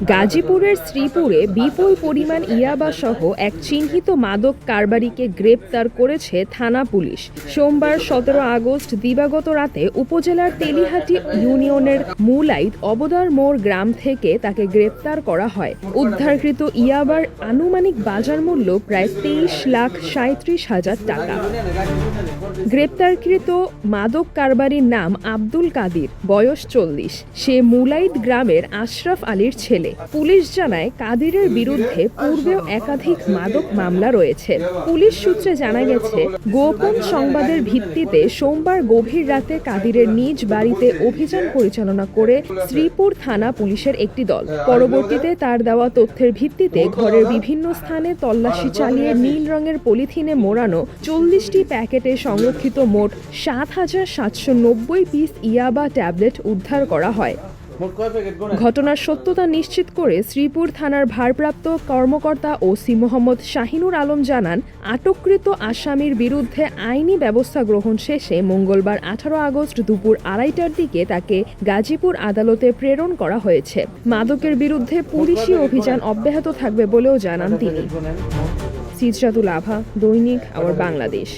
গাজীপুরের শ্রীপুরে বিপুল পরিমাণ ইয়াবা সহ এক চিহ্নিত মাদক কারবারিকে গ্রেপ্তার করেছে থানা পুলিশ। সোমবার ১৭ আগস্ট দিবাগত রাতে উপজেলার তেলিহাটি ইউনিয়নের মুলাইত অবদার মোড় গ্রাম থেকে তাকে গ্রেপ্তার করা হয়। উদ্ধারকৃত ইয়াবার আনুমানিক বাজার মূল্য প্রায় ২৩,৩৭,০০০ টাকা। গ্রেপ্তারকৃত মাদক কারবারির নাম আব্দুল কাদির, বয়স ৪০। সে মুলাইত গ্রামের আশরাফ আলীর ছেলে। পুলিশ জানায়, কাদিরের বিরুদ্ধে পূর্বেও একাধিক মাদক মামলা রয়েছে। পুলিশ সূত্রে জানা গেছে, গোপন সংবাদের ভিত্তিতে সোমবার গভীর রাতে কাদিরের নিজ বাড়িতে অভিযান পরিচালনা করে শ্রীপুর থানা পুলিশের একটি দল। পরবর্তীতে তার দেওয়া তথ্যের ভিত্তিতে ঘরের বিভিন্ন স্থানে তল্লাশি চালিয়ে নীল রঙের পলিথিনে মোড়ানো ৪০টি প্যাকেটে সংরক্ষিত মোট ৭,৭৯০ পিস ইয়াবা ট্যাবলেট উদ্ধার করা হয়। ঘটনার সত্যতা নিশ্চিত করে শ্রীপুর থানার ভারপ্রাপ্ত কর্মকর্তা ওসি মোহাম্মদ শাহিনুর আলম জানান, আটককৃত আসামির বিরুদ্ধে আইনি ব্যবস্থা গ্রহণ শেষে মঙ্গলবার ১৮ আগস্ট দুপুর ২:৩০টার দিকে তাকে গাজীপুর আদালতে প্রেরণ করা হয়েছে। মাদকের বিরুদ্ধে পুলিশি অভিযান অব্যাহত থাকবে বলেও জানান তিনি। সিজরাতুল আভা, দৈনিক আওয়ার বাংলাদেশ।